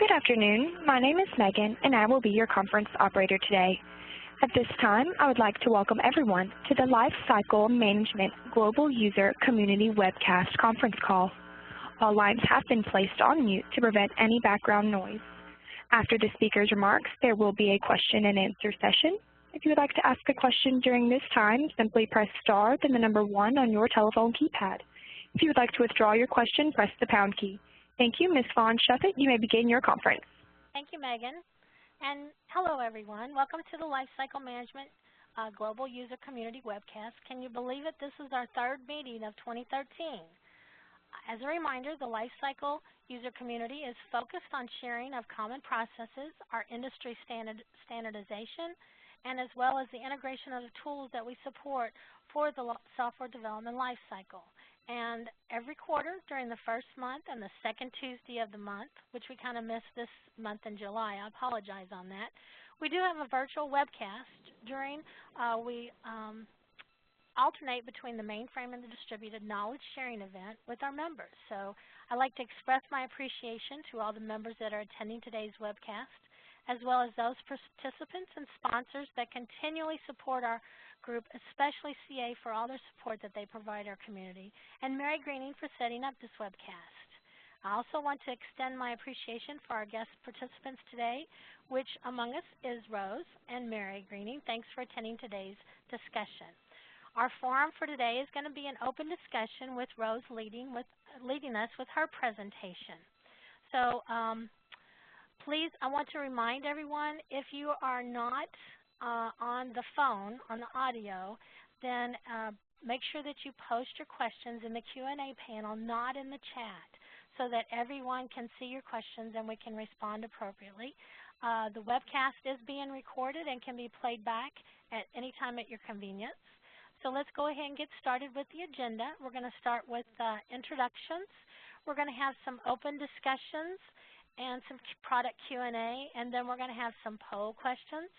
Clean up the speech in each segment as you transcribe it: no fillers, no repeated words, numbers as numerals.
Good afternoon. My name is Megan, and I will be your conference operator today. At this time, I would like to welcome everyone to the Lifecycle Management Global User Community Webcast conference call. All lines have been placed on mute to prevent any background noise. After the speaker's remarks, there will be a question and answer session. If you would like to ask a question during this time, simply press star, then the number 1 on your telephone keypad. If you would like to withdraw your question, press the pound key. Thank you. Ms. Vaughn Shuffett, you may begin your conference. Thank you, Megan. And hello, everyone. Welcome to the Lifecycle Management Global User Community Webcast. Can you believe it? This is our 3rd meeting of 2013. As a reminder, the Lifecycle User Community is focused on sharing of common processes, our industry standardization, and as well as the integration of the tools that we support for the software development lifecycle. And every quarter during the 1st month and the 2nd Tuesday of the month, which we kind of missed this month in July, I apologize on that, we do have a virtual webcast during, we alternate between the mainframe and the distributed knowledge sharing event with our members. So I'd like to express my appreciation to all the members that are attending today's webcast, as well as those participants and sponsors that continually support our group, especially CA for all their support that they provide our community, and Mary Greening for setting up this webcast. I also want to extend my appreciation for our guest participants today, which among us is Rose and Mary Greening. Thanks for attending today's discussion. Our forum for today is going to be an open discussion with Rose leading us with her presentation. So please, I want to remind everyone, if you are not on the phone, on the audio, then make sure that you post your questions in the Q&A panel, not in the chat, so that everyone can see your questions and we can respond appropriately. The webcast is being recorded and can be played back at any time at your convenience. So let's go ahead and get started with the agenda. We're going to start with introductions. We're going to have some open discussions and some product Q&A, and then we're going to have some poll questions,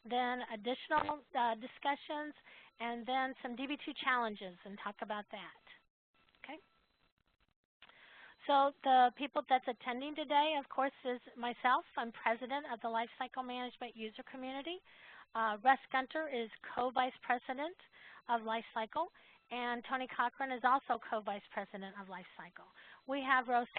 then additional discussions, and then some DB2 challenges and talk about that. Okay. So the people that's attending today, of course, is myself. I'm president of the Lifecycle Management User Community. Russ Gunter is co-vice president of Lifecycle, and Tony Cochran is also co-vice president of Lifecycle. We have Rose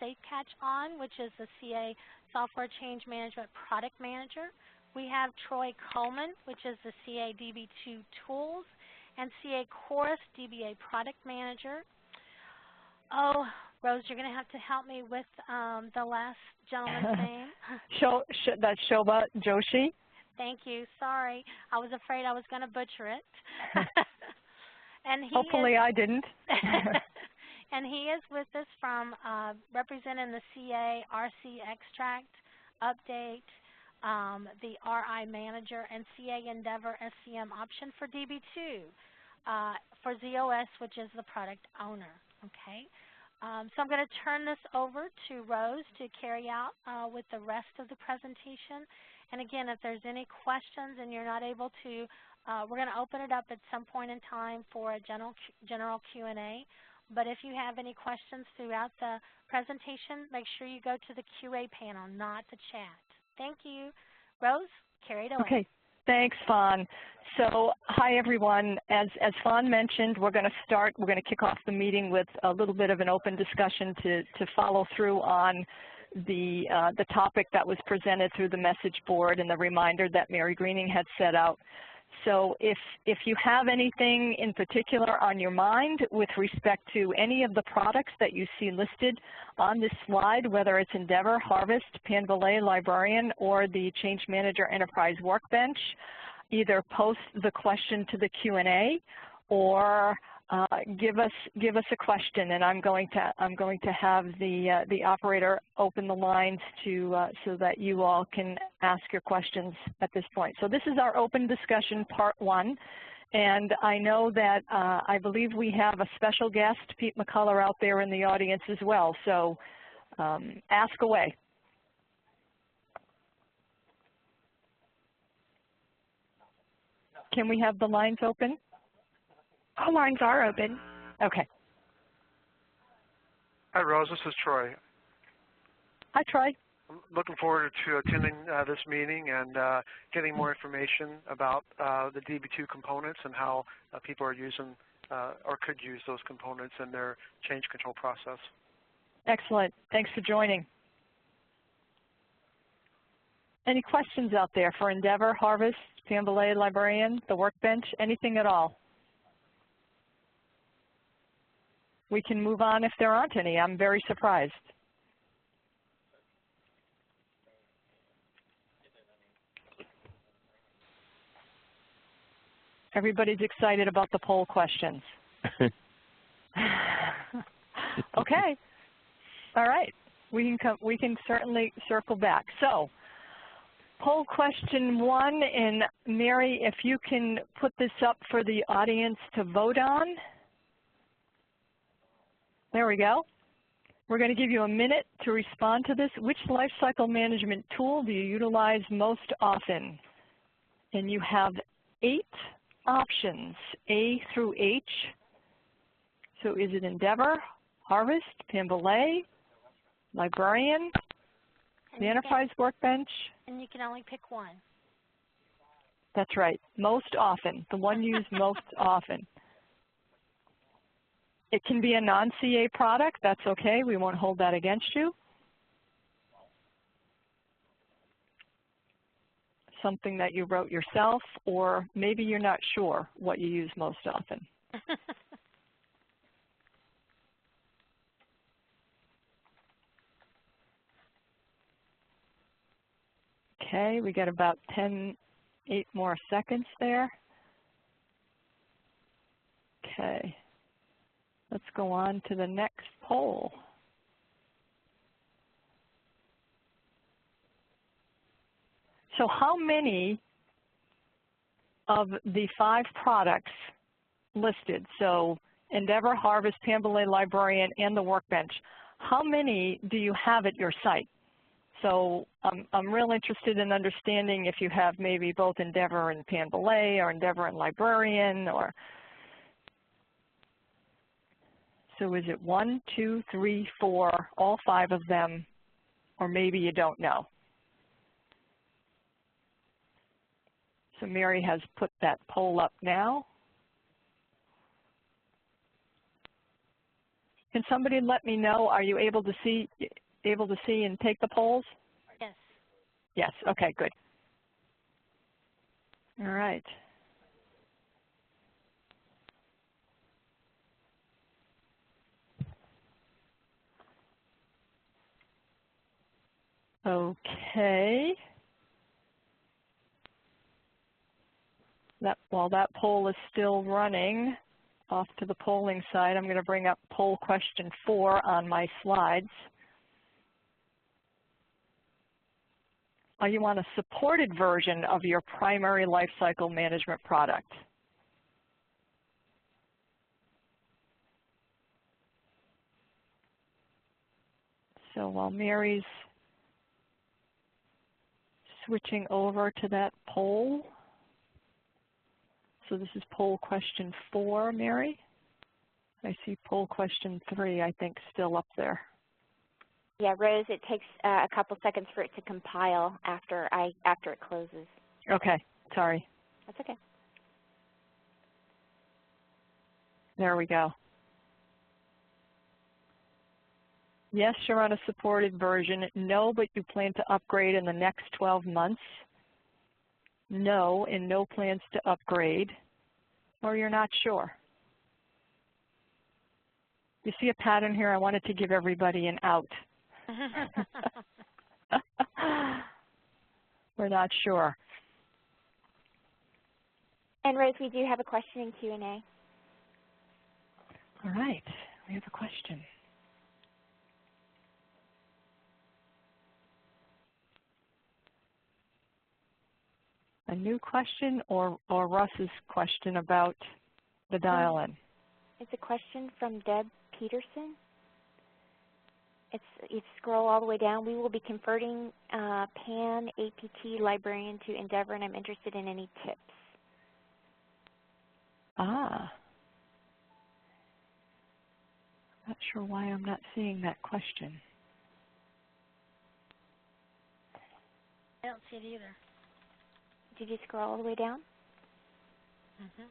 Safecatch on, which is the CA Software Change Management Product Manager. We have Troy Coleman, which is the CA DB2 Tools, and CA Chorus DBA Product Manager. Oh, Rose, you're going to have to help me with the last gentleman's name. That's Shobha Joshi. Thank you. Sorry. I was afraid I was going to butcher it. And hopefully I didn't. And he is with us from representing the CA RC Extract, Update, the RI Manager, and CA Endeavor SCM option for DB2 for ZOS, which is the product owner. Okay. So I'm going to turn this over to Rose to carry out with the rest of the presentation. And again, if there's any questions and you're not able to, we're going to open it up at some point in time for a general Q&A. But if you have any questions throughout the presentation, make sure you go to the QA panel, not the chat. Thank you. Rose, carry it away. Okay. Thanks, Fawn. So, hi, everyone. As Fawn mentioned, we're going to kick off the meeting with a little bit of an open discussion to follow through on the topic that was presented through the message board and the reminder that Mary Greening had set out. So if you have anything in particular on your mind with respect to any of the products that you see listed on this slide, whether it's Endeavor, Harvest, Panvalet, Librarian, or the Change Manager Enterprise Workbench, either post the question to the Q&A or give us a question, and I'm going to have the operator open the lines so that you all can ask your questions at this point. So this is our open discussion part 1, and I know that I believe we have a special guest, Pete McCullough, out there in the audience as well. So ask away. Can we have the lines open? All lines are open. Okay. Hi, Rose. This is Troy. Hi, Troy. I'm looking forward to attending this meeting and getting more information about the DB2 components and how people are using or could use those components in their change control process. Excellent. Thanks for joining. Any questions out there for Endeavor, Harvest, PMBLA, Librarian, the Workbench, anything at all? We can move on if there aren't any. I'm very surprised. Everybody's excited about the poll questions. Okay. All right. We can certainly circle back. So, poll question 1, and Mary, if you can put this up for the audience to vote on. There we go. We're going to give you a minute to respond to this. Which lifecycle management tool do you utilize most often? And you have 8 options, A through H. So is it Endeavor, Harvest, PMBLA, Librarian, the Enterprise Workbench? And you can only pick one. That's right, most often, the one used most often. It can be a non-CA product, that's okay, we won't hold that against you. Something that you wrote yourself, or maybe you're not sure what you use most often. Okay, we got about 8 more seconds there. Okay, let's go on to the next poll. So how many of the 5 products listed, so Endeavor, Harvest, PMBLA, Librarian, and the Workbench, how many do you have at your site? So I'm real interested in understanding if you have maybe both Endeavor and PMBLA or Endeavor and Librarian, or so is it 1, 2, 3, 4, all 5 of them, or maybe you don't know? So Mary has put that poll up now. Can somebody let me know, are you able to see and take the polls? Yes. Yes, okay, good. All right. Okay. While that poll is still running, off to the polling side, I'm going to bring up poll question 4 on my slides. Are you on a supported version of your primary lifecycle management product? So while Mary's switching over to that poll, so this is poll question 4, Mary. I see poll question 3, I think, still up there. Yeah, Rose, it takes a couple seconds for it to compile after it closes. Okay, sorry. That's okay. There we go. Yes, you're on a supported version. No, but you plan to upgrade in the next 12 months. No, and no plans to upgrade. Or you're not sure. You see a pattern here? I wanted to give everybody an out. We're not sure. And Rose, we do have a question in Q&A. All right, we have a question. A new question or Russ's question about the dial-in? It's a question from Deb Peterson. You scroll all the way down. We will be converting PAN APT Librarian to Endeavor, and I'm interested in any tips. Ah. Not sure why I'm not seeing that question. I don't see it either. Did you scroll all the way down? Mm-hmm.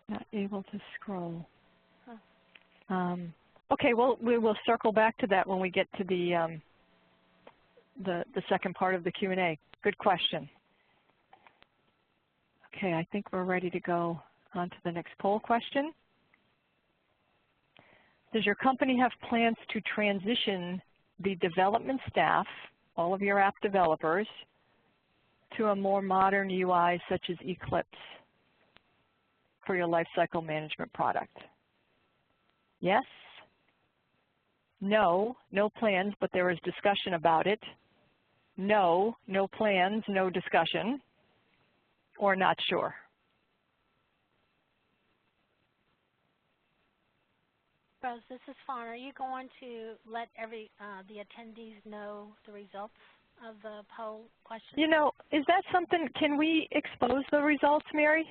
Not able to scroll. Huh. Okay, well, we will circle back to that when we get to the second part of the Q&A. Good question. Okay, I think we're ready to go on to the next poll question. Does your company have plans to transition the development staff, all of your app developers, to a more modern UI such as Eclipse for your lifecycle management product? Yes? No, no plans, but there is discussion about it. No, no plans, no discussion, or not sure. Rose, this is Fawn. Are you going to let the attendees know the results of the poll question? You know, is that something, can we expose the results, Mary?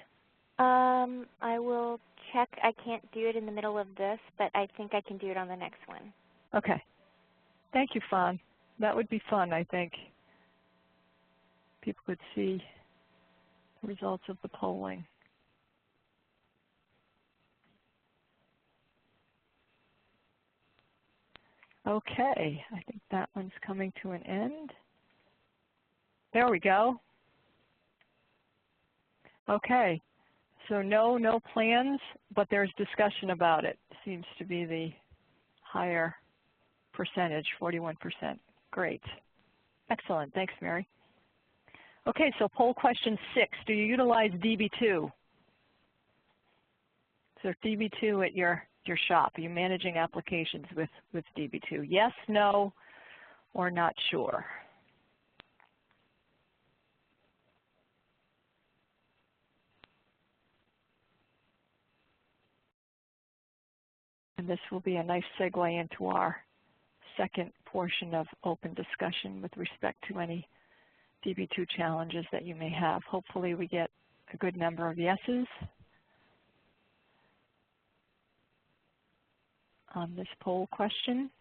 I will check. I can't do it in the middle of this, but I think I can do it on the next one. Okay. Thank you, Fawn. That would be fun, I think. People could see the results of the polling. Okay, I think that one's coming to an end. There we go. Okay, so no, no plans, but there's discussion about it. Seems to be the higher percentage, 41%. Great. Excellent. Thanks, Mary. Okay, so poll question 6. Do you utilize DB2? So DB2 at your shop. Are you managing applications with DB2? Yes, no, or not sure? And this will be a nice segue into our second portion of open discussion with respect to any DB2 challenges that you may have. Hopefully we get a good number of yeses on this poll question.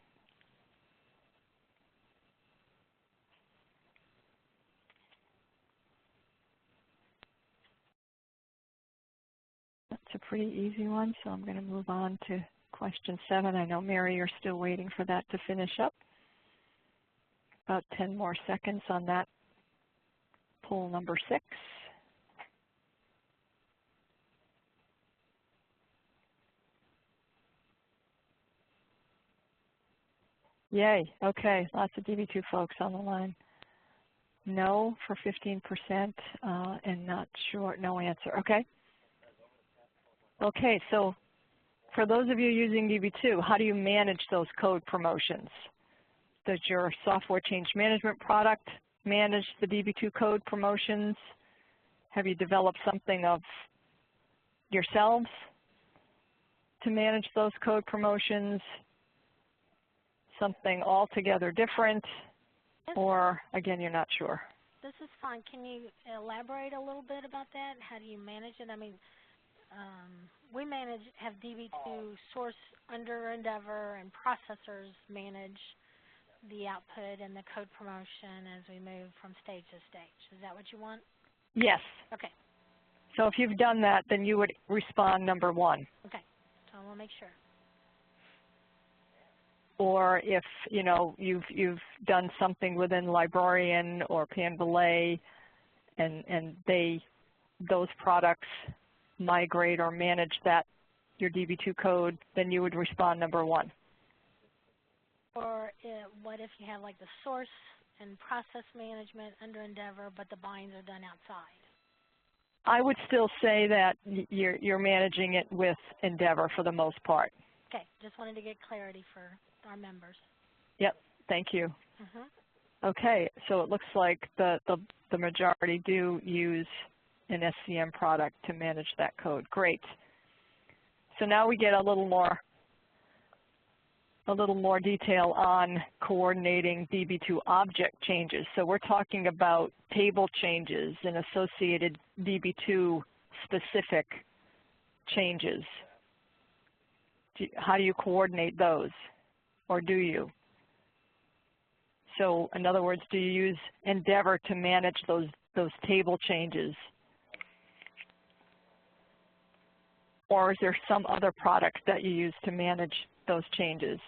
That's a pretty easy one, so I'm going to move on to question 7. I know, Mary, you're still waiting for that to finish up. About 10 more seconds on that poll number 6. Yay, okay, lots of DB2 folks on the line. No for 15% and not sure, no answer, okay. Okay, so for those of you using DB2, how do you manage those code promotions? Does your software change management product manage the DB2 code promotions? Have you developed something of yourselves to manage those code promotions? Something altogether different? Or, again, you're not sure? This is fine. Can you elaborate a little bit about that? How do you manage it? I mean, we have DB2 source under Endeavor, and processors manage the output and the code promotion as we move from stage to stage. Is that what you want? Yes. Okay. So if you've done that, then you would respond number 1. Okay. So I want to make sure. Or if you've done something within Librarian or Pan-Valet, and those products migrate or manage your DB2 code, then you would respond number 1. Or what if you have like the source and process management under Endeavor, but the binds are done outside? I would still say that you're managing it with Endeavor for the most part. Okay, just wanted to get clarity for our members. Yep, thank you. Mm-hmm. Okay, so it looks like the majority do use an SCM product to manage that code. Great. So now we get a little more detail on coordinating DB2 object changes. So we're talking about table changes and associated DB2 specific changes. how do you coordinate those, or do you? So in other words, do you use Endeavor to manage those table changes? Or is there some other product that you use to manage those changes?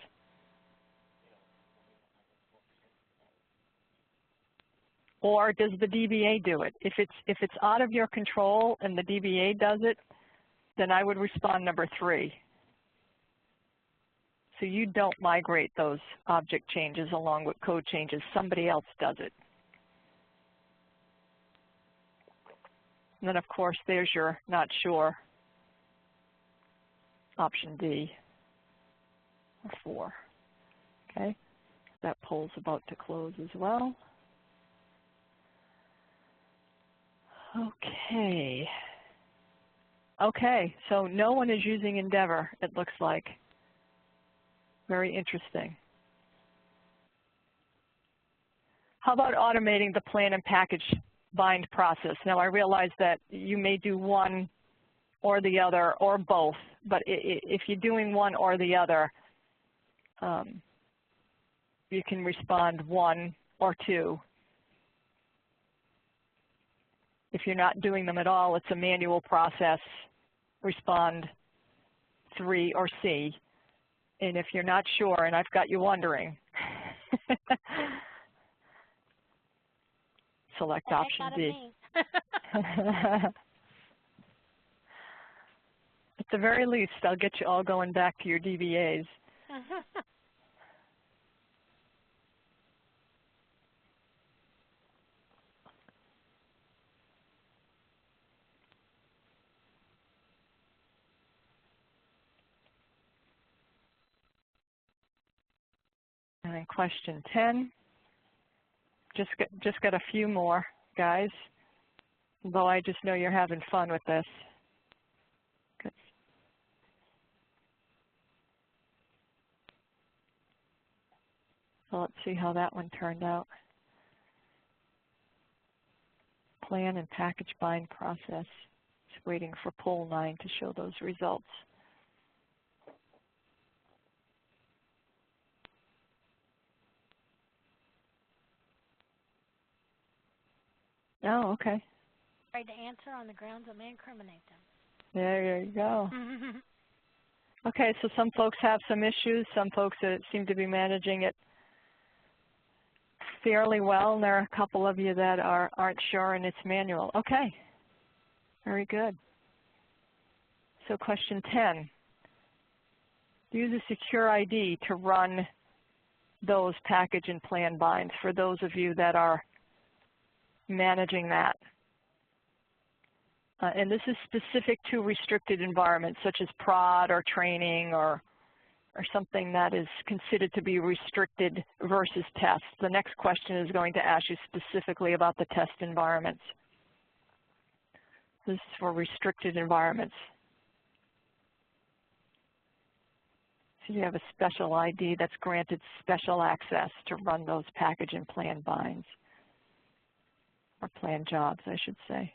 Or does the DBA do it? If it's out of your control and the DBA does it, then I would respond number 3. So you don't migrate those object changes along with code changes. Somebody else does it. And then, of course, there's your not sure, option D, or 4. Okay, that poll's about to close as well. Okay. Okay, so no one is using Endeavor, it looks like. Very interesting. How about automating the plan and package bind process? Now I realize that you may do one or the other or both, but if you're doing one or the other, you can respond 1 or 2. If you're not doing them at all, it's a manual process, respond 3 or C. And if you're not sure, and I've got you wondering, select option D. At the very least, I'll get you all going back to your DBAs. And then question 10. Just got a few more, guys, although I just know you're having fun with this. Good. So let's see how that one turned out. Plan and package bind process. Just waiting for poll 9 to show those results. Oh, okay. Afraid to answer on the grounds that may incriminate them. There you go. Okay, so some folks have some issues. Some folks seem to be managing it fairly well, and there are a couple of you that aren't sure, and it's manual. Okay, very good. So question 10, use a secure ID to run those package and plan binds for those of you that are managing that. And this is specific to restricted environments such as prod or training or something that is considered to be restricted versus test. The next question is going to ask you specifically about the test environments. This is for restricted environments. So you have a special ID that's granted special access to run those package and plan binds, or plan jobs, I should say.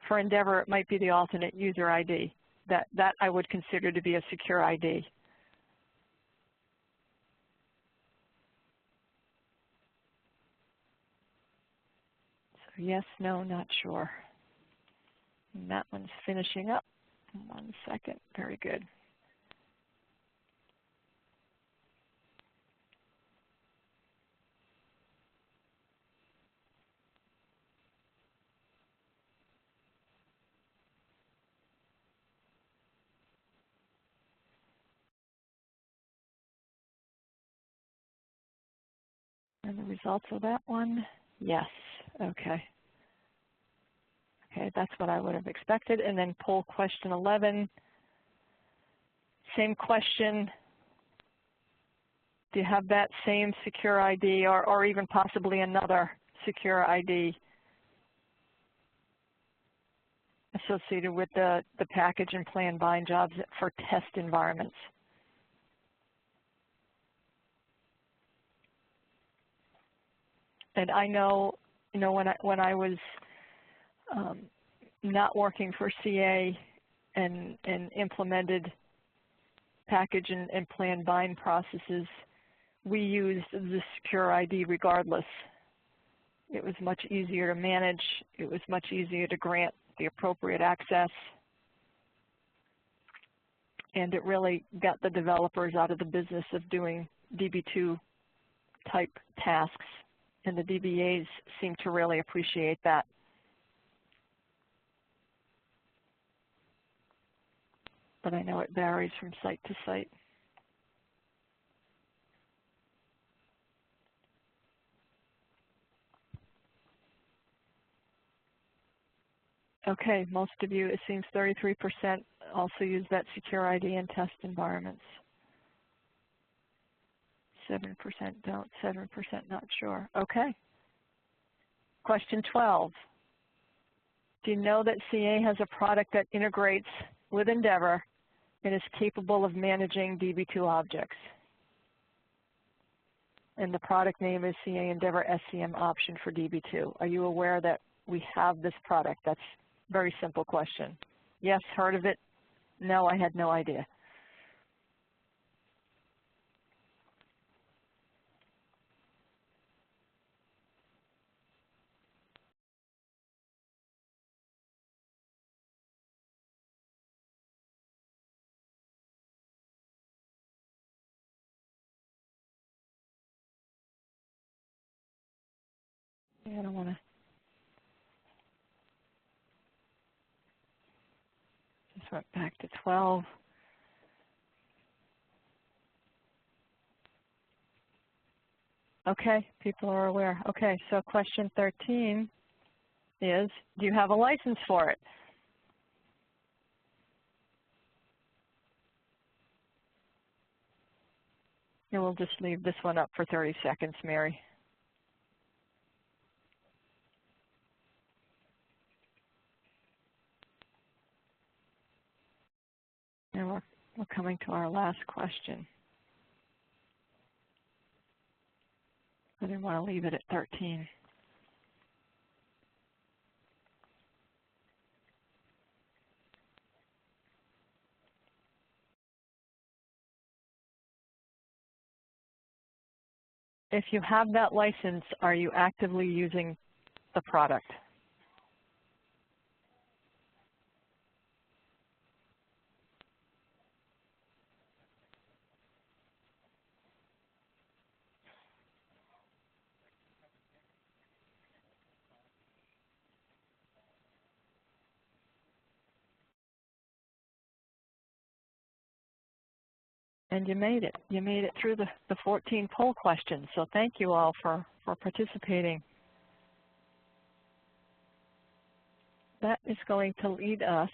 For Endeavor, it might be the alternate user ID. That I would consider to be a secure ID. So yes, no, not sure. And that one's finishing up. 1 second. Very good. And the results of that one, yes. Okay. Okay, that's what I would have expected. And then poll question 11, same question. Do you have that same secure ID or even possibly another secure ID associated with the package and plan bind jobs for test environments? And I know, when I was not working for CA and implemented package and plan bind processes, we used the secure ID regardless. It was much easier to manage. It was much easier to grant the appropriate access. And it really got the developers out of the business of doing DB2 type tasks. And the DBAs seem to really appreciate that. But I know it varies from site to site. Okay, most of you, it seems 33% also use that secure ID in test environments. 7% don't, 7% not sure. Okay. Question 12. Do you know that CA has a product that integrates with Endeavor and is capable of managing DB2 objects? And the product name is CA Endeavor SCM option for DB2. Are you aware that we have this product? That's a very simple question. Yes, heard of it? No, I had no idea. I don't want to just went back to 12. Okay, people are aware. Okay, so question 13 is, do you have a license for it? And we'll just leave this one up for 30 seconds, Mary. And we're coming to our last question. I didn't want to leave it at 13. If you have that license, are you actively using the product? And you made it. You made it through the 14 poll questions. So thank you all for participating. That is going to lead us.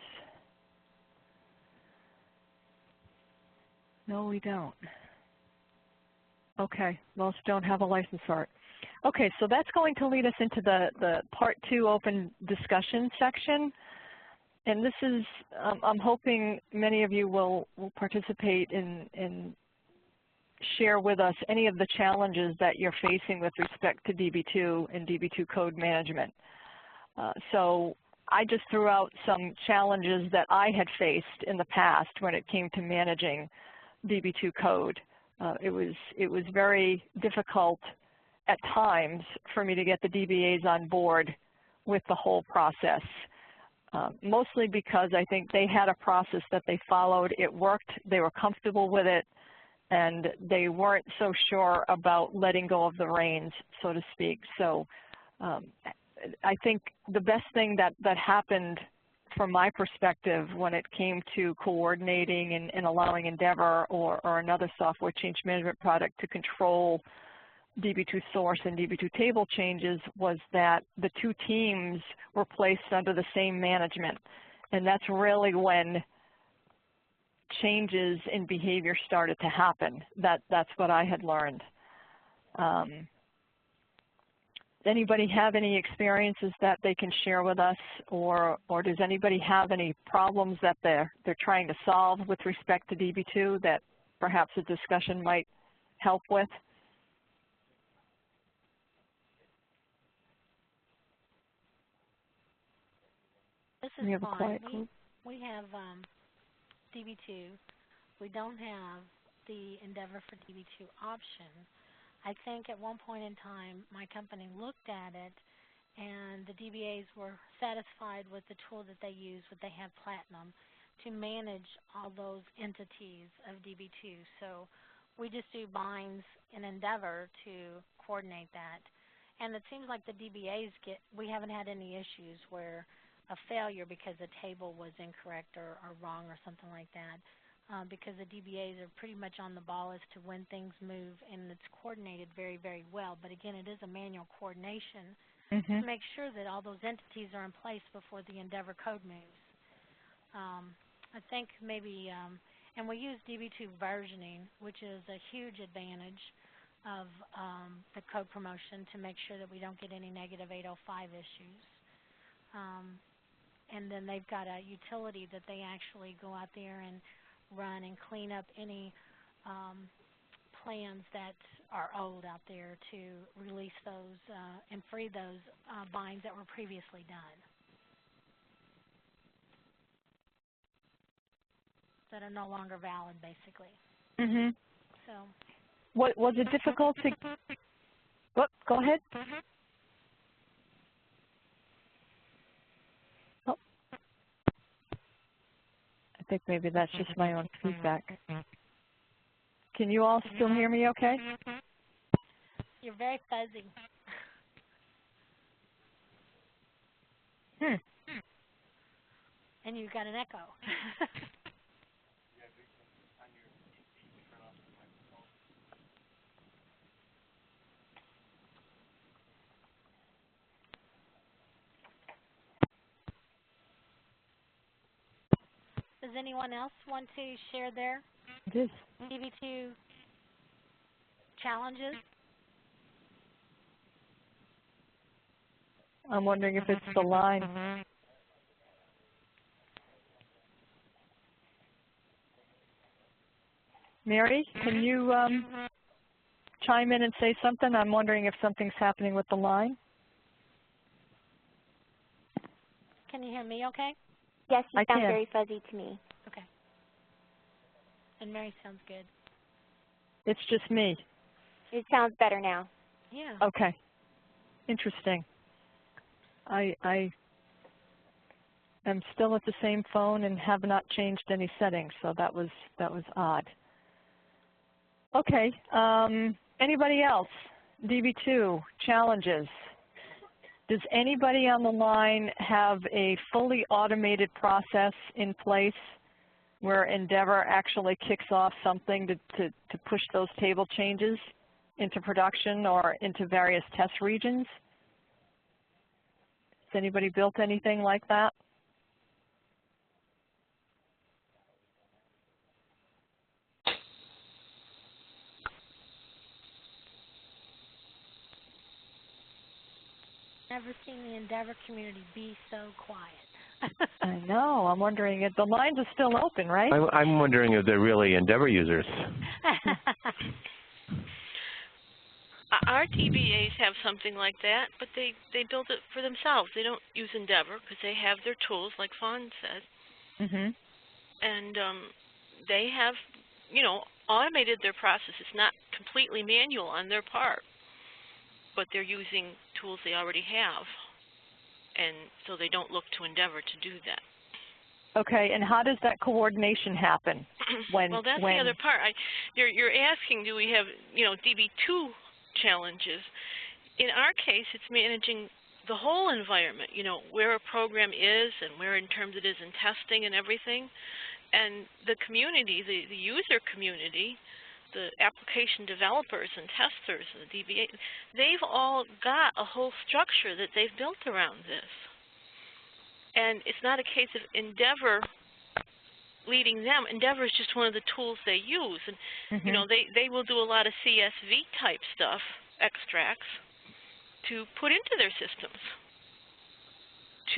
No, we don't. Okay, most don't have a license for it. Okay, so that's going to lead us into the Part 2 open discussion section. And this is, I'm hoping many of you will participate and share with us any of the challenges that you're facing with respect to DB2 and DB2 code management. So I just threw out some challenges that I had faced in the past when it came to managing DB2 code. It was very difficult at times for me to get the DBAs on board with the whole process. Mostly because I think they had a process that they followed. It worked. They were comfortable with it. And they weren't so sure about letting go of the reins, so to speak. So I think the best thing that happened from my perspective when it came to coordinating and allowing Endeavor or another software change management product to control DB2 source and DB2 table changes was that the two teams were placed under the same management. And that's really when changes in behavior started to happen. That's what I had learned. Anybody have any experiences that they can share with us, or does anybody have any problems that they're trying to solve with respect to DB2 that perhaps a discussion might help with? This is fine. We have DB2. We don't have the Endeavor for DB2 option. I think at one point in time my company looked at it and the DBAs were satisfied with the tool that they use, but they have Platinum to manage all those entities of DB2. So we just do binds in Endeavor to coordinate that. And it seems like the DBAs we haven't had any issues where a failure because the table was incorrect or wrong or something like that, because the DBAs are pretty much on the ball as to when things move, and it's coordinated very, very well. But again, it is a manual coordination to make sure that all those entities are in place before the Endeavor code moves. I think maybe, and we use DB2 versioning, which is a huge advantage of the code promotion to make sure that we don't get any negative 805 issues. And then they've got a utility that they actually go out there and run and clean up any plans that are old out there to release those and free those binds that were previously done, that are no longer valid, basically. So. Was it difficult to? Go ahead. Oh. I think maybe that's just my own feedback. Can you all still hear me okay? You're very fuzzy. And you've got an echo. Does anyone else want to share their DB2 challenges? I'm wondering if it's the line. Mary, can you chime in and say something? I'm wondering if something's happening with the line. Can you hear me okay? Yes, you sound very fuzzy to me. Okay. And Mary sounds good. It's just me. It sounds better now. Yeah. Okay. Interesting. I am still at the same phone and have not changed any settings, so that was odd. Okay. Anybody else? DB2 challenges. Does anybody on the line have a fully automated process in place where Endeavor actually kicks off something to push those table changes into production or into various test regions? Has anybody built anything like that? Never seen the Endeavor community be so quiet. I know. I'm wondering if the lines are still open, right? I'm wondering if they're really Endeavor users. Our DBAs have something like that, but they build it for themselves. They don't use Endeavor because they have their tools, like Fawn said. And they have, automated their process. It's not completely manual on their part, but they're using tools they already have, and so they don't look to Endeavor to do that. Okay, and how does that coordination happen? Well, that's the other part. You're asking, do we have, DB2 challenges? In our case, it's managing the whole environment, where a program is and where in terms it is in testing and everything. And the community, the user community, the application developers and testers, and the DBA, they've all got a whole structure that they've built around this. And it's not a case of Endeavor leading them. Endeavor is just one of the tools they use. And, they will do a lot of CSV type stuff, extracts, to put into their systems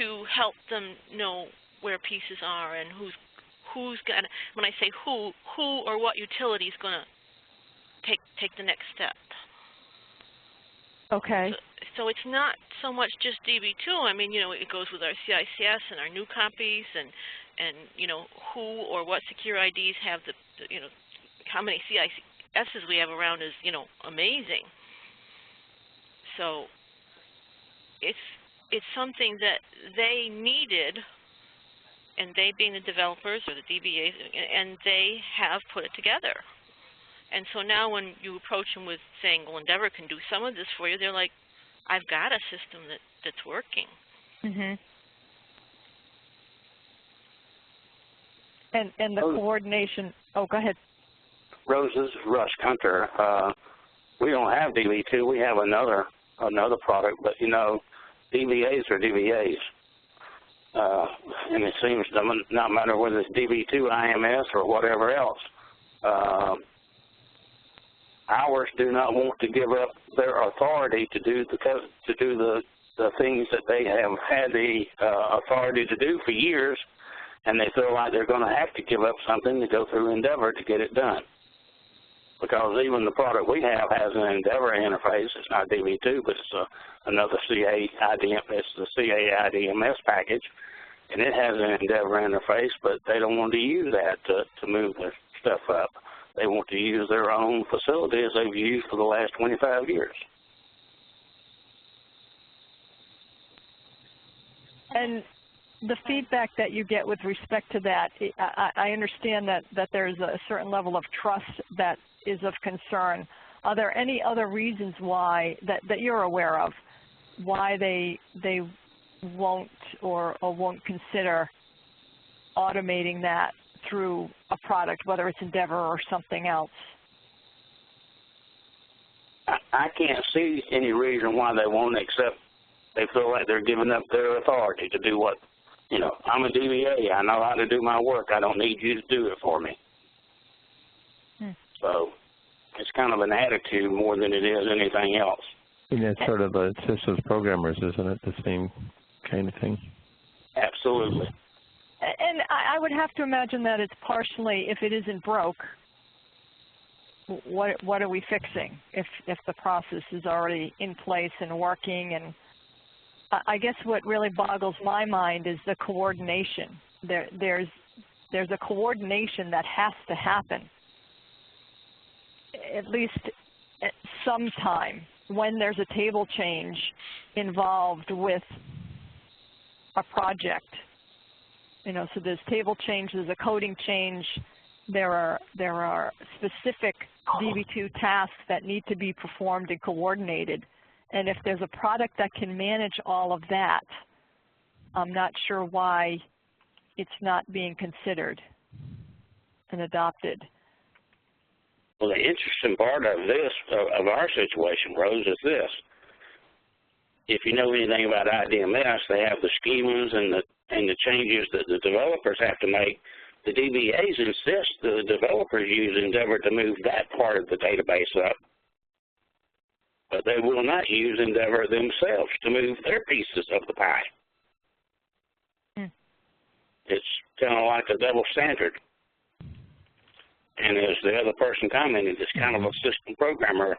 to help them know where pieces are and who's going to, when I say who or what utility is going to take the next step. Okay. So it's not so much just DB2. I mean, it goes with our CICS and our new copies and who or what secure IDs have the how many CICSs we have around is, amazing. So it's something that they needed, and they being the developers or the DBAs, and they have put it together. And so now when you approach them with saying, well, Endeavor can do some of this for you, they're like, I've got a system that's working. Mhm. And the coordination. Oh, go ahead. Rose, this is Russ Hunter. We don't have DB2. We have another product, but DBAs are DBAs. And it seems to not matter whether it's DB2, IMS, or whatever else. Ours do not want to give up their authority to do the things that they have had the authority to do for years, and they feel like they're going to have to give up something to go through Endeavor to get it done. Because even the product we have has an Endeavor interface. It's not DB2, but it's another CA-IDM. It's the CA-IDMS package, and it has an Endeavor interface, but they don't want to use that to move their stuff up. They want to use their own facilities they've used for the last 25 years. And the feedback that you get with respect to that, I understand that there's a certain level of trust that is of concern. Are there any other reasons why that you're aware of why they won't or won't consider automating that through a product, whether it's Endeavor or something else? I can't see any reason why they won't, except they feel like they're giving up their authority to do what, I'm a DBA. I know how to do my work. I don't need you to do it for me. So it's kind of an attitude more than it is anything else. And that's sort of a systems programmers, isn't it? The same kind of thing? Absolutely. And I would have to imagine that it's partially, if it isn't broke, what are we fixing if the process is already in place and working? And I guess what really boggles my mind is the coordination. There's a coordination that has to happen, at least at some time, when there's a table change involved with a project. So there's table change, there's a coding change. There are specific DB2 tasks that need to be performed and coordinated. And if there's a product that can manage all of that, I'm not sure why it's not being considered and adopted. Well, the interesting part of this, of our situation, Rose, is this. If you know anything about IDMS, they have the schemas and the changes that the developers have to make. The DBAs insist the developers use Endeavor to move that part of the database up, but they will not use Endeavor themselves to move their pieces of the pie. It's kind of like a double standard. And as the other person commented, it's kind of a system programmer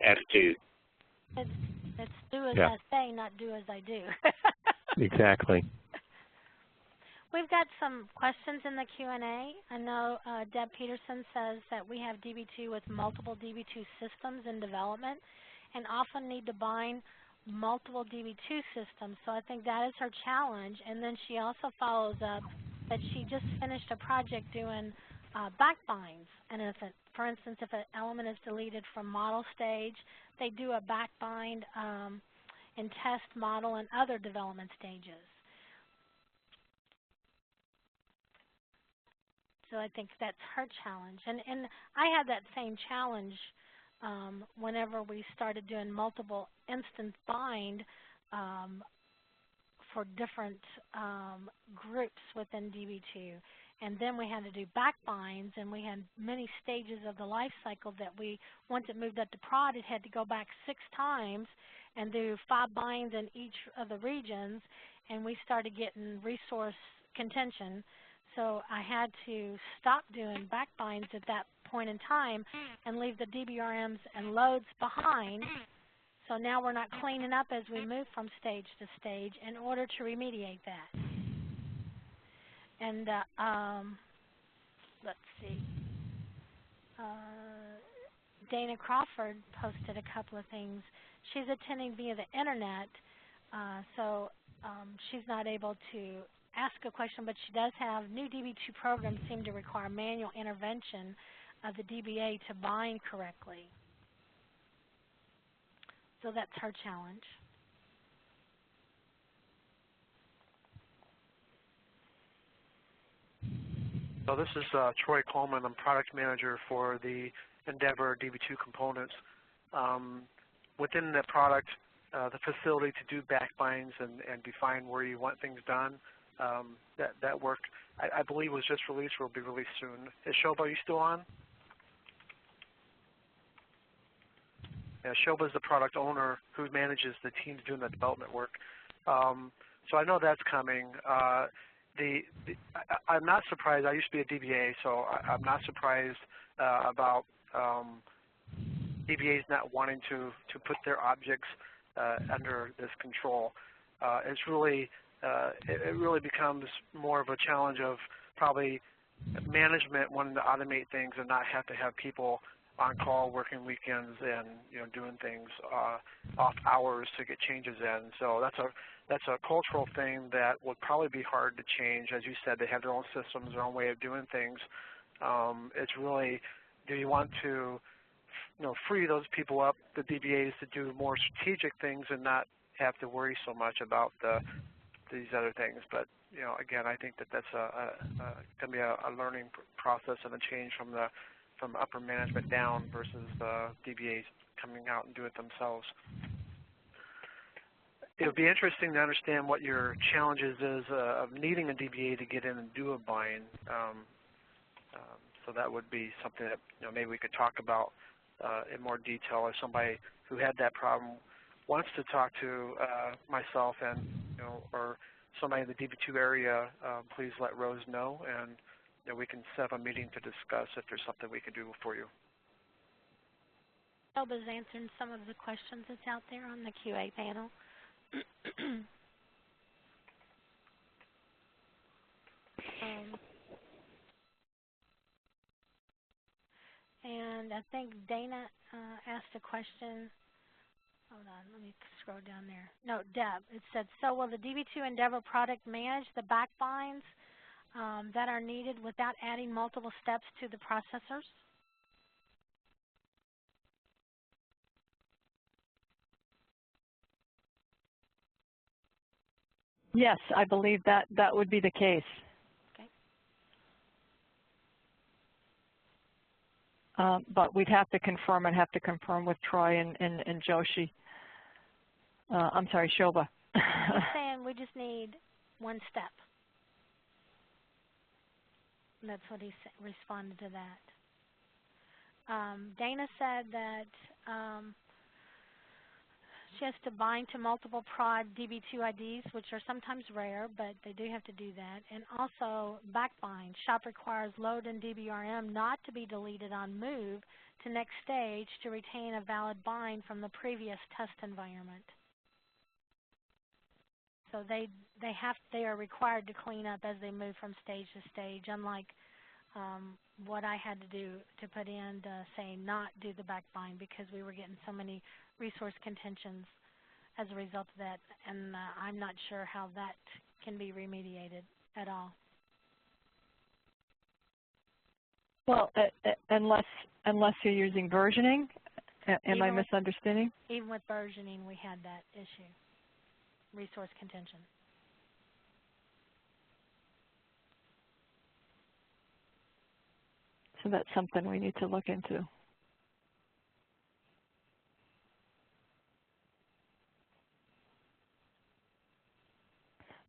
attitude. It's do as I say, not do as I do. Exactly. We've got some questions in the Q&A. I know Deb Peterson says that we have DB2 with multiple DB2 systems in development and often need to bind multiple DB2 systems. So I think that is her challenge. And then she also follows up that she just finished a project doing backbinds. And if it, for instance, if an element is deleted from model stage, they do a backbind in test, model, and other development stages. So I think that's her challenge. And I had that same challenge whenever we started doing multiple instance bind for different groups within DB2. And then we had to do backbinds, and we had many stages of the life cycle that we, once it moved up to prod, it had to go back 6 times and do 5 binds in each of the regions, and we started getting resource contention. So I had to stop doing backbinds at that point in time and leave the DBRMs and loads behind So now we're not cleaning up as we move from stage to stage in order to remediate that. And let's see. Dana Crawford posted a couple of things. She's attending via the internet, so she's not able to ask a question, but she does have new DB2 programs seem to require manual intervention of the DBA to bind correctly. So that's her challenge. So this is Troy Coleman. I'm product manager for the Endeavor DB2 components. Within the product, the facility to do backbinds and define where you want things done, that work, I believe, was just released or will be released soon. Is Shobha, are you still on? Yeah, Shobha is the product owner who manages the teams doing the development work. So I know that's coming. I'm not surprised. I used to be a DBA, so I'm not surprised about DBAs not wanting to put their objects under this control. It's really it really becomes more of a challenge of probably management wanting to automate things and not have to have people on call working weekends and doing things off hours to get changes in. So that's a cultural thing that would probably be hard to change. As you said, they have their own systems, their own way of doing things. It's really, do you want to free those people up, the DBAs, to do more strategic things and not have to worry so much about these other things? But again, I think that's going to be a learning process and a change from upper management down versus DBAs coming out and do it themselves. It would be interesting to understand what your challenges is of needing a DBA to get in and do a bind. So that would be something that maybe we could talk about in more detail. If somebody who had that problem wants to talk to myself and or somebody in the DB2 area, please let Rose know, and we can set up a meeting to discuss if there's something we can do for you. Shobha's answering some of the questions that's out there on the QA panel. And I think Dana asked a question. Hold on, let me scroll down there. No, Deb. It said, so will the DB2 Endeavor product manage the backbinds that are needed without adding multiple steps to the processors? Yes, I believe that would be the case. Okay. But we'd have to confirm. I'd have to confirm with Troy and Joshi. I'm sorry, Shobha. He's saying we just need one step. And that's what he responded to that. Dana said that she has to bind to multiple prod DB2 IDs, which are sometimes rare, but they do have to do that. And also backbind. SHOP requires load and DBRM not to be deleted on move to next stage to retain a valid bind from the previous test environment. So they are required to clean up as they move from stage to stage, unlike what I had to do to put in to say not do the backbind because we were getting so many resource contentions as a result of that, and I'm not sure how that can be remediated at all. Well, unless you're using versioning, am I misunderstanding? Even with versioning, we had that issue, resource contention. So that's something we need to look into.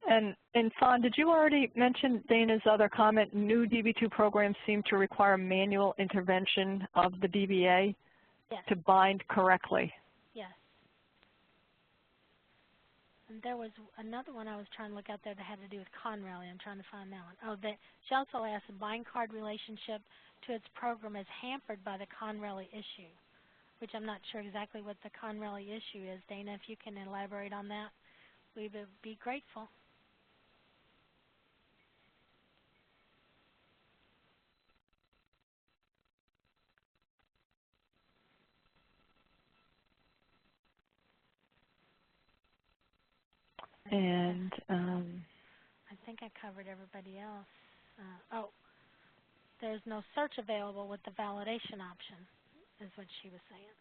And Fawn, did you already mention Dana's other comment? New DB2 programs seem to require manual intervention of the DBA to bind correctly. Yes. And there was another one I was trying to look out there that had to do with Conrally. I'm trying to find that one. Oh, she also asked, the bind card relationship to its program is hampered by the Conrally issue. which I'm not sure exactly what the Conrelli issue is. Dana, if you can elaborate on that, we would be grateful. And I think I covered everybody else. Oh, there's no search available with the validation option, is what she was saying.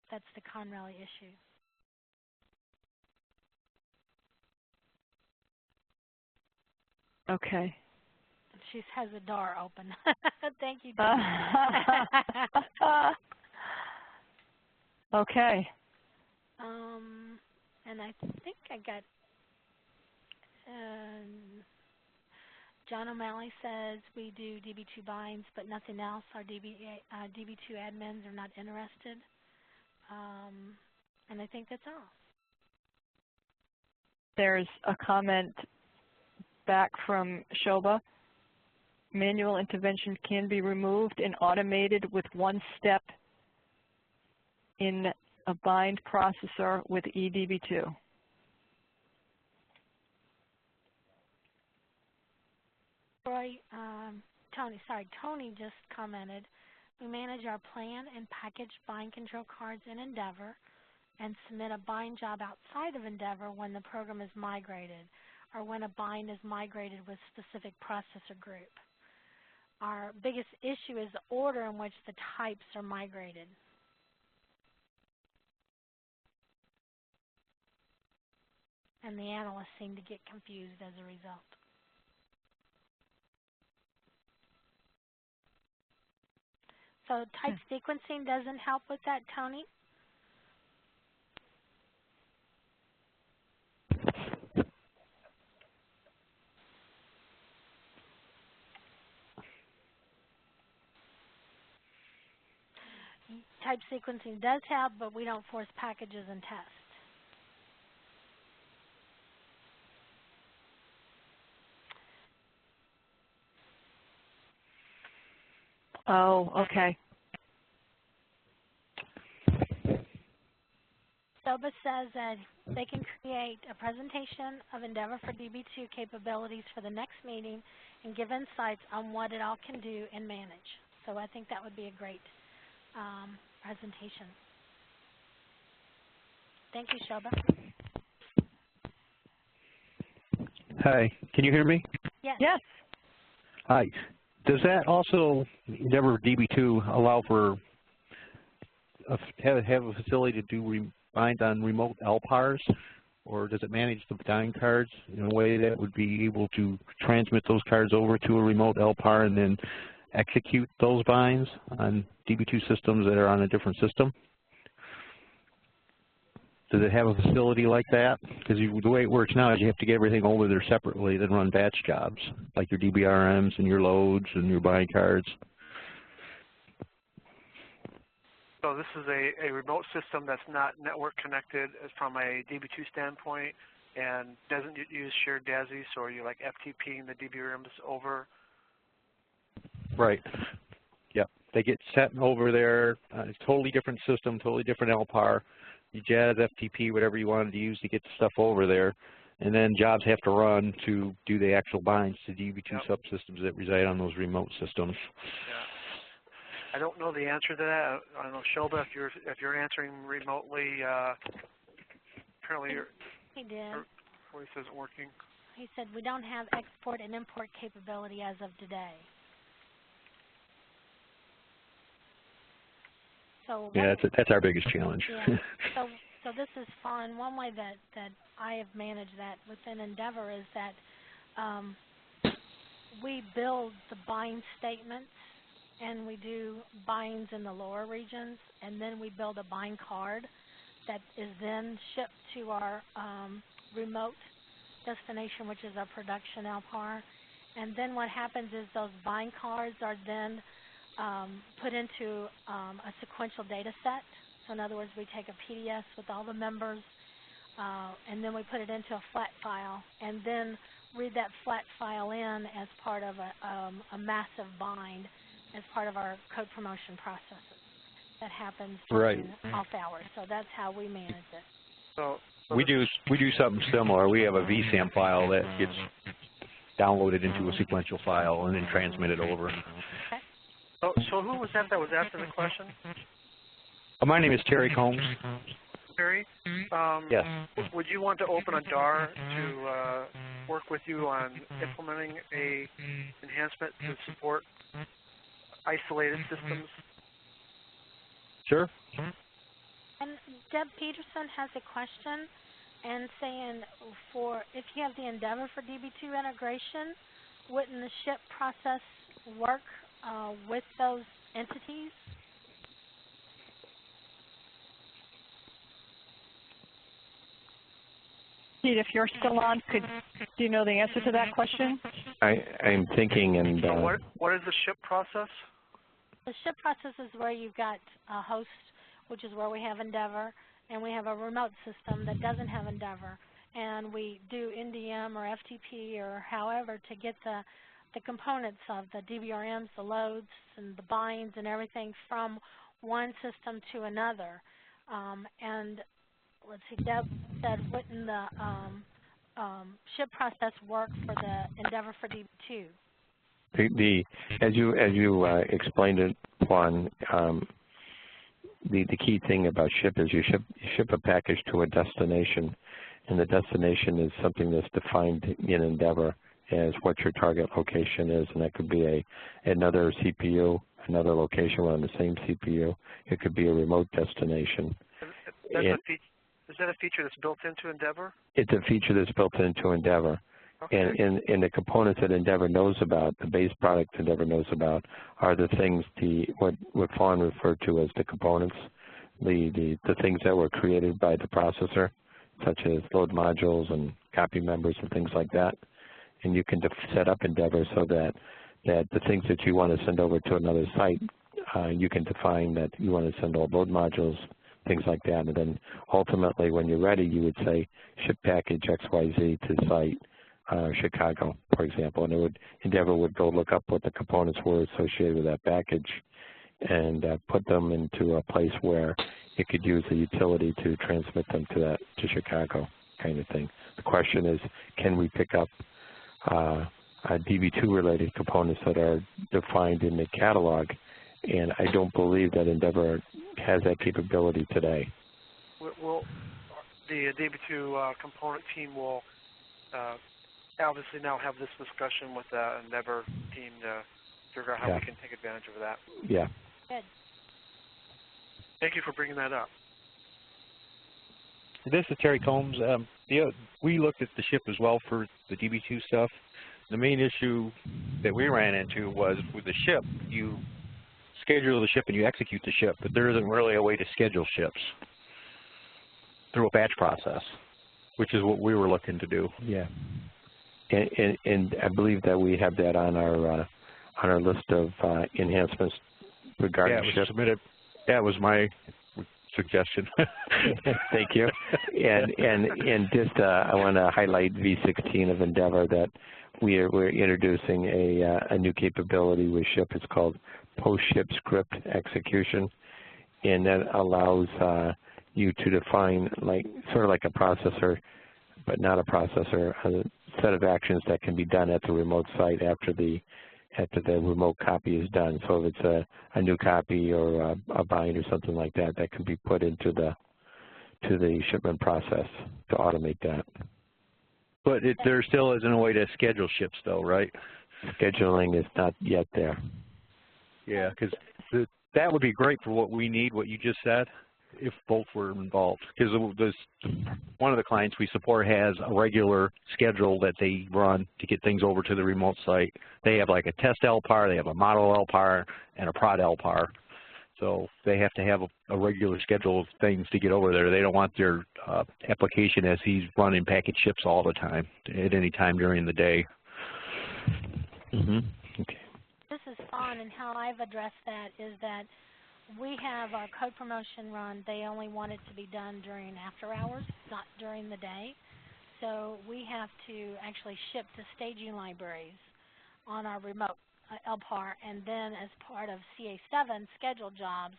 That's the Conrelli issue. okay. She has a door open. Thank you. Okay. And I think I got, John O'Malley says we do DB2 binds, but nothing else. Our DB2 admins are not interested. And I think that's all. There's a comment back from Shobha. Manual intervention can be removed and automated with one step in a bind processor with eDB2. Tony just commented, we manage our plan and package bind control cards in Endeavor and submit a bind job outside of Endeavor when the program is migrated or when a bind is migrated with specific processor group. Our biggest issue is the order in which the types are migrated. And the analysts seem to get confused as a result. So type sequencing doesn't help with that, Tony? Type sequencing does help, but we don't force packages and tests. Oh, okay. Soba says that they can create a presentation of Endeavor for DB2 capabilities for the next meeting and give insights on what it all can do and manage. So I think that would be a great presentation. Thank you, Shoba. Hi, can you hear me? Yes. Yes. Hi. Does that also, Endeavor DB2, allow for have a facility to do bind on remote LPARs, or does it manage the bind cards in a way that would be able to transmit those cards over to a remote LPAR and then execute those binds on DB2 systems that are on a different system? Does it have a facility like that? Because the way it works now is you have to get everything over there separately, then run batch jobs, like your DBRMs and your loads and your bind cards. So this is a remote system that's not network connected from a DB2 standpoint and doesn't use shared DASI, so are you like FTPing the DBRMs over? Right. Yep. They get set over there. It's a totally different system, totally different LPAR. You jazz, FTP, whatever you wanted to use to get the stuff over there. And then jobs have to run to do the actual binds to DB2 subsystems that reside on those remote systems. Yeah. I don't know the answer to that. I don't know, Shilda, if you're answering remotely, apparently your voice isn't working. He said we don't have export and import capability as of today. So yeah, that's our biggest challenge. Yeah. So this is fun. One way that I have managed that within Endeavor is that we build the bind statements and we do binds in the lower regions, and then we build a bind card that is then shipped to our remote destination, which is our production LPAR. And then what happens is those bind cards are then put into a sequential data set. So in other words, we take a PDS with all the members, and then we put it into a flat file, and then read that flat file in as part of a massive bind, as part of our code promotion processes. that happens during off hours. So that's how we manage it. So we do something similar. We have a VSAM file that gets downloaded into a sequential file and then transmitted over. Okay. So who was that was asking the question? My name is Terry Combs. Terry? Yes. Would you want to open a DAR to work with you on implementing a enhancement to support isolated systems? Sure. And Deb Peterson has a question and saying if you have the Endeavor for DB2 integration, wouldn't the ship process work with those entities? Pete, if you're still on, do you know the answer to that question? I'm thinking, and so what is the ship process? The ship process is where you've got a host, which is where we have Endeavor, and we have a remote system that doesn't have Endeavor, and we do NDM or FTP or however to get the components of the DBRMs, the loads, and the binds and everything from one system to another. And let's see, Deb said, wouldn't the ship process work for the Endeavor for DB2? As you explained it, Juan, the key thing about ship is you ship a package to a destination, and the destination is something that's defined in Endeavor as what your target location is, and that could be another CPU, another location on the same CPU. It could be a remote destination. Is that a feature that's built into Endeavor? It's a feature that's built into Endeavor. Okay. And the components that Endeavor knows about, the base product Endeavor knows about, are the things, what Fawn referred to as the components, the things that were created by the processor, such as load modules and copy members and things like that. And you can set up Endeavor so that the things that you want to send over to another site, you can define that you want to send all load modules, things like that. And then ultimately, when you're ready, you would say ship package XYZ to site Chicago, for example. And Endeavor would go look up what the components were associated with that package and put them into a place where it could use a utility to transmit them to Chicago, kind of thing. The question is, can we pick up DB2-related components that are defined in the catalog? And I don't believe that Endeavor has that capability today. Well, the DB2 component team will obviously now have this discussion with the Endeavor team to figure out how we can take advantage of that. Yeah. Good. Thank you for bringing that up. This is Terry Combs. We looked at the ship as well for the DB2 stuff. The main issue that we ran into was with the ship, you schedule the ship and you execute the ship, but there isn't really a way to schedule ships through a batch process, which is what we were looking to do. Yeah. And I believe that we have that on our list of enhancements regarding it was ship. Submitted. That was my suggestion. Thank you. And just I want to highlight V16 of Endeavor that we're introducing a new capability with ship. It's called post-ship script execution, and that allows you to define sort of like a processor, but not a processor, a set of actions that can be done at the remote site after the remote copy is done. So if it's a new copy or a bind or something like that, that can be put into the shipment process to automate that. But there still isn't a way to schedule ships, though, right? Scheduling is not yet there. Yeah, because that would be great for what we need, what you just said, if both were involved. Because one of the clients we support has a regular schedule that they run to get things over to the remote site. They have like a test LPAR, they have a model LPAR, and a prod LPAR. So they have to have a regular schedule of things to get over there. They don't want their application SEs running package ships all the time, at any time during the day. Okay. This is fun, and how I've addressed that is that we have our code promotion run. They only want it to be done during after hours, not during the day. So we have to actually ship to staging libraries on our remote LPAR, and then as part of CA7 schedule jobs,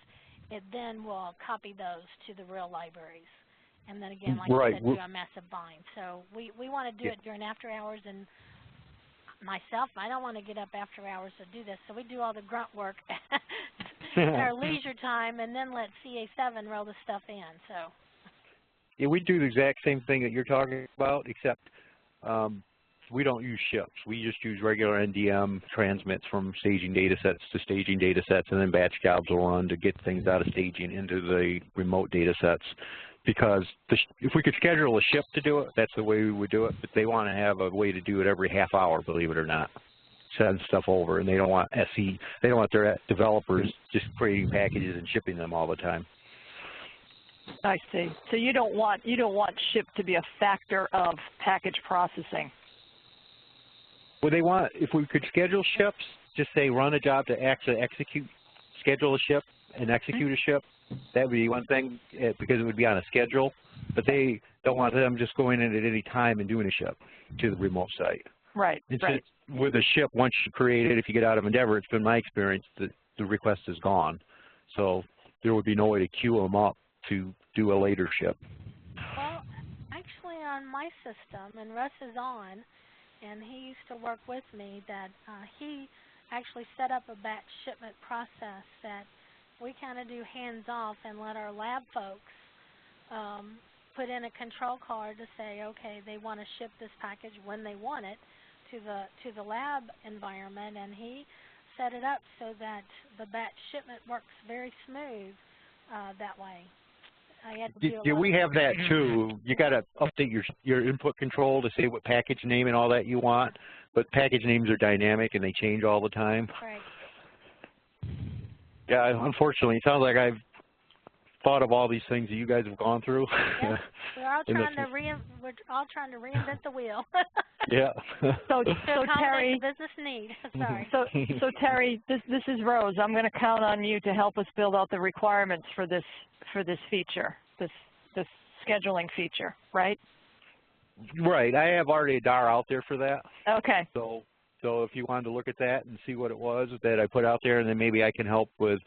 it then will copy those to the real libraries. And then again, like I said, do a massive bind. So we want to do it during after hours, and myself, I don't want to get up after hours to do this. So we do all the grunt work in our leisure time, and then let CA7 roll the stuff in. So yeah, we do the exact same thing that you're talking about, except we don't use ships. We just use regular NDM transmits from staging data sets to staging data sets, and then batch jobs will run to get things out of staging into the remote data sets. Because if we could schedule a ship to do it, that's the way we would do it. But they want to have a way to do it every half hour, believe it or not. Send stuff over, and they don't want SE. They don't want their developers just creating packages and shipping them all the time. I see. So you don't want ship to be a factor of package processing. Well, they want, if we could schedule ships, just say run a job to actually schedule a ship and execute a ship. That would be one thing, because it would be on a schedule. But they don't want them just going in at any time and doing a ship to the remote site. Right. Right. With a ship, once you create it, if you get out of Endeavor, it's been my experience that the request is gone. So there would be no way to queue them up to do a later ship. Well, actually on my system, and Russ is on, and he used to work with me, that he actually set up a batch shipment process that we kind of do hands-off and let our lab folks put in a control card to say, okay, they want to ship this package when they want it to the lab environment, and he set it up so that the batch shipment works very smooth that way. Yeah, we have that too. You got to update your input control to say what package name and all that you want, but package names are dynamic and they change all the time. Right. Yeah, unfortunately, it sounds like I've thought of all these things that you guys have gone through. Yeah, we're all trying to reinvent the wheel. Yeah. So Terry, the business need. Sorry. So Terry, this is Rose. I'm going to count on you to help us build out the requirements for this feature, this scheduling feature, right? Right. I have already a DAR out there for that. Okay. So if you wanted to look at that and see what it was that I put out there, and then maybe I can help with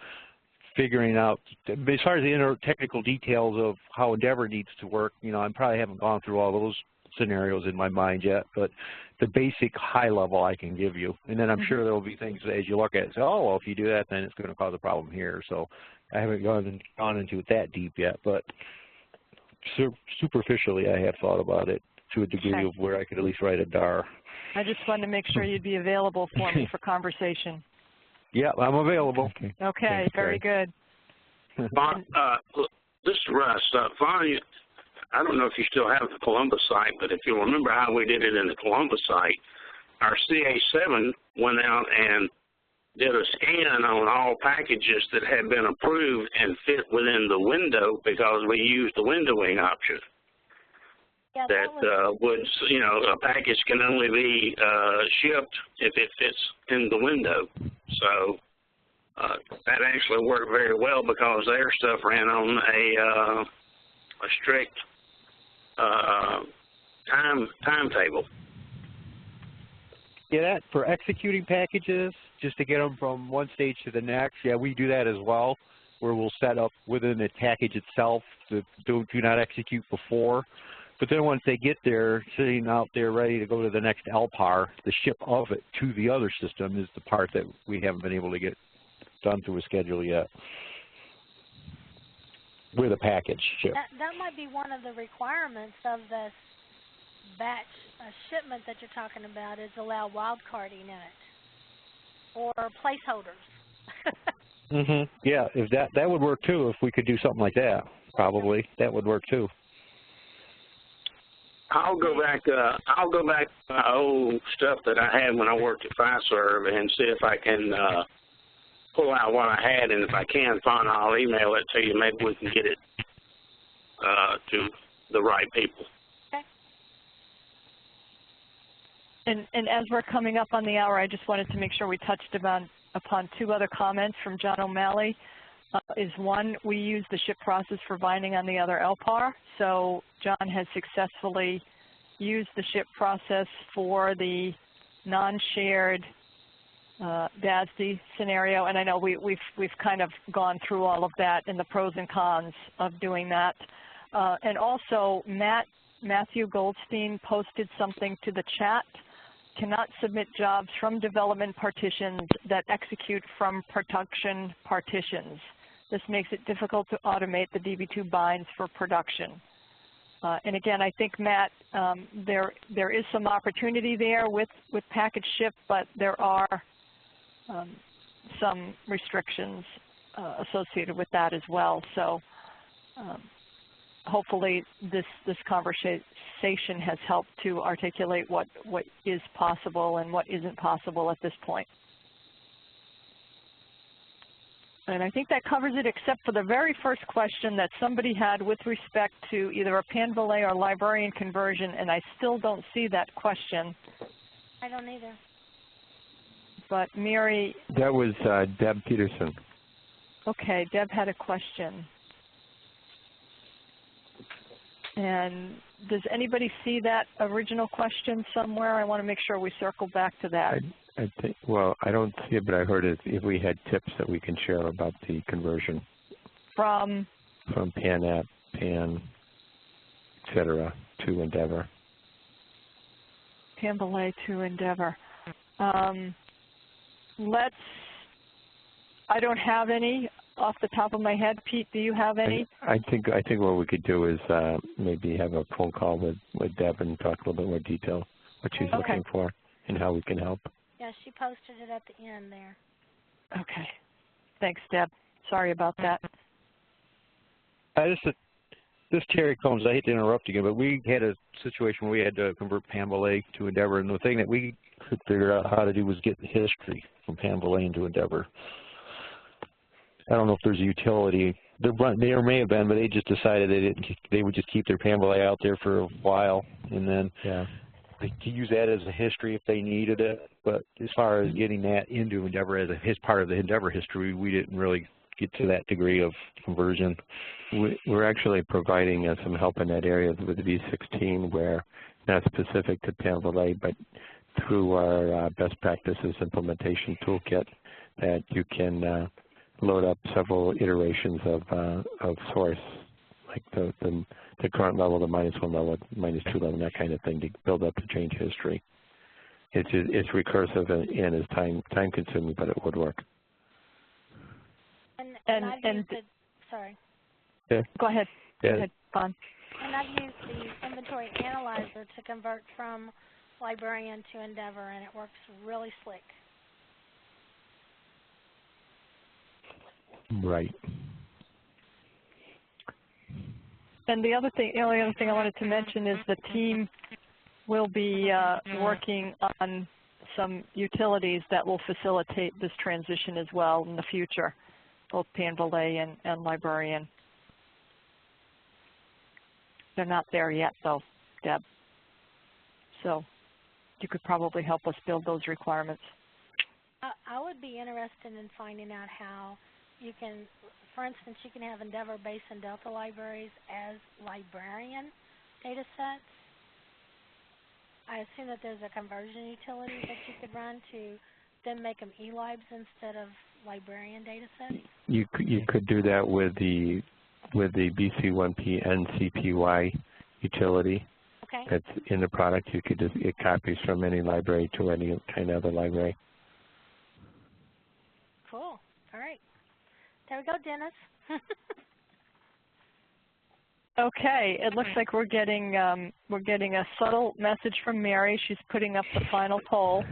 figuring out, as far as the technical details of how Endeavor needs to work, you know, I probably haven't gone through all those scenarios in my mind yet, but the basic high level I can give you. And then I'm sure there will be things that as you look at it, say, oh, well, if you do that, then it's going to cause a problem here. So I haven't gone into it that deep yet, but superficially I have thought about it to a degree of where I could at least write a DAR. I just wanted to make sure you'd be available for me for conversation. Yeah, I'm available. Okay, thanks, very good. Bon, this is Russ. Vaughn, I don't know if you still have the Columbus site, but if you remember how we did it in the Columbus site, our CA7 went out and did a scan on all packages that had been approved and fit within the window because we used the windowing option. Yeah, that would, you know, a package can only be shipped if it fits in the window. So that actually worked very well because their stuff ran on a strict timetable. Yeah, that for executing packages, just to get them from one stage to the next, yeah, we do that as well, where we'll set up within the package itself to do not execute before. But then once they get there, sitting out there ready to go to the next LPAR, the ship of it to the other system is the part that we haven't been able to get done through a schedule yet with a package ship. That might be one of the requirements of this batch shipment that you're talking about, is allow wildcarding in it or placeholders. Yeah, if that would work too. If we could do something like that, probably that would work too. I'll go back to my old stuff that I had when I worked at FiServ and see if I can pull out what I had, and if I can find, I'll email it to you. Maybe we can get it to the right people. Okay. And as we're coming up on the hour, I just wanted to make sure we touched upon two other comments from John O'Malley. Is one, we use the ship process for binding on the other LPAR. So John has successfully used the ship process for the non-shared DASD scenario, and I know we've kind of gone through all of that and the pros and cons of doing that. And also, Matthew Goldstein posted something to the chat. Cannot submit jobs from development partitions that execute from production partitions. This makes it difficult to automate the DB2 binds for production. And again, I think, Matt, there is some opportunity there with package ship, but there are some restrictions associated with that as well. So hopefully this conversation has helped to articulate what is possible and what isn't possible at this point. And I think that covers it, except for the very first question that somebody had with respect to either a Pan-Valet or librarian conversion, and I still don't see that question. I don't either. But Mary. That was Deb Peterson. Okay, Deb had a question. And does anybody see that original question somewhere? I want to make sure we circle back to that. I think, well, I don't see it, but I heard it if we had tips that we can share about the conversion. From Pan App, Pan, et cetera, to Endeavor. Pan-Valet to Endeavor. I don't have any off the top of my head. Pete, do you have any? I think what we could do is maybe have a phone call with Deb and talk a little bit more detail what she's looking for and how we can help. Yeah, she posted it at the end there. Okay. Thanks, Deb. Sorry about that. This is Terry Combs. I hate to interrupt again, but we had a situation where we had to convert Pan-Valet to Endeavor, and the thing that we could figure out how to do was get the history from Pan-Valet into Endeavor. I don't know if there's a utility. There may have been, but they just decided they would just keep their Pan-Valet out there for a while, and then to use that as a history if they needed it. But as far as getting that into Endeavor as part of the Endeavor history, we didn't really get to that degree of conversion. We're actually providing some help in that area with the V16, where not specific to Pan-Valet, but through our best practices implementation toolkit, that you can load up several iterations of source, like the current level, the -1 level, -2 level, that kind of thing, to build up the change history. It's recursive and is time consuming, but it would work. And I've used it, sorry. Yeah. Go ahead. Go ahead, Fawn. And I've used the inventory analyzer to convert from librarian to Endeavor, and it works really slick. Right. And the only other thing I wanted to mention is the team will be working on some utilities that will facilitate this transition as well in the future, both Pan-Valet and librarian. They're not there yet, though, Deb. So you could probably help us build those requirements. I would be interested in finding out how you can, for instance, you can have Endeavor Base and Delta libraries as librarian data sets. I assume that there's a conversion utility that you could run to then make them eLibs instead of librarian data sets. You could do that with the BC1P NCPY utility. Okay. That's in the product. You could just get copies from any library to any kind of other library. Cool. All right. There we go, Dennis. Okay, it looks like we're getting a subtle message from Mary. She's putting up the final poll.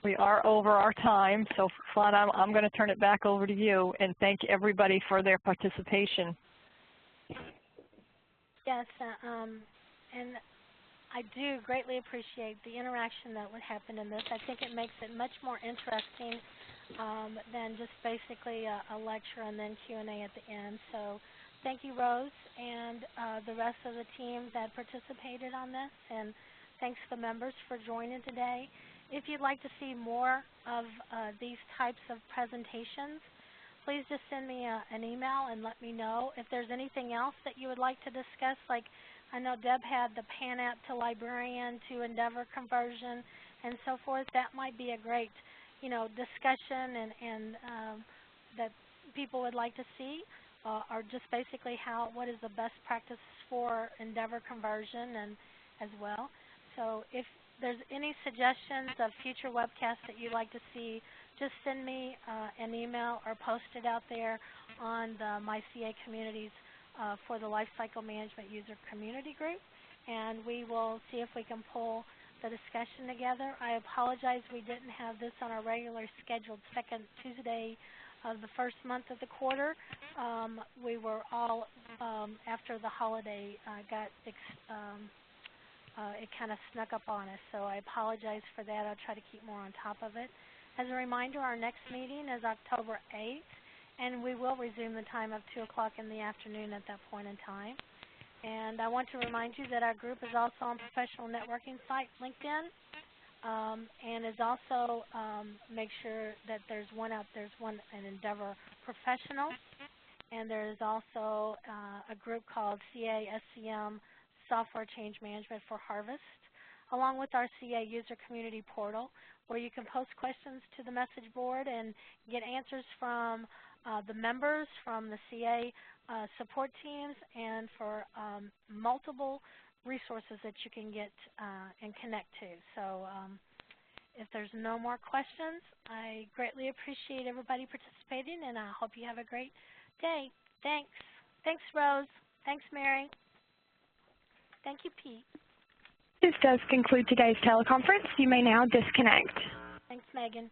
We are over our time, so Fawn, I'm going to turn it back over to you and thank everybody for their participation. Yes, and I do greatly appreciate the interaction that would happen in this. I think it makes it much more interesting than just basically a lecture and then Q&A at the end. So thank you, Rose, and the rest of the team that participated on this, and thanks to the members for joining today. If you'd like to see more of these types of presentations, please just send me an email and let me know. If there's anything else that you would like to discuss, like I know Deb had the Pan App to librarian to Endeavor conversion, and so forth, that might be a great, discussion and that people would like to see, or just basically what is the best practice for Endeavor conversion and as well. So if there's any suggestions of future webcasts that you'd like to see, just send me an email or post it out there on the MyCA communities for the Lifecycle Management User Community Group, and we will see if we can pull the discussion together. I apologize we didn't have this on our regular scheduled second Tuesday of the first month of the quarter. We were all, after the holiday, it kind of snuck up on us, so I apologize for that. I'll try to keep more on top of it. As a reminder, our next meeting is October 8th, and we will resume the time of 2 o'clock in the afternoon at that point in time. And I want to remind you that our group is also on professional networking site LinkedIn, and is also make sure that there's one an Endeavor Professional, and there is also a group called CA-SCM Software Change Management for Harvest, along with our CA User Community Portal, where you can post questions to the message board and get answers from the members, from the CA support teams, and for multiple resources that you can get and connect to. So if there's no more questions, I greatly appreciate everybody participating, and I hope you have a great day. Thanks. Thanks, Rose. Thanks, Mary. Thank you, Pete. This does conclude today's teleconference. You may now disconnect. Thanks, Megan.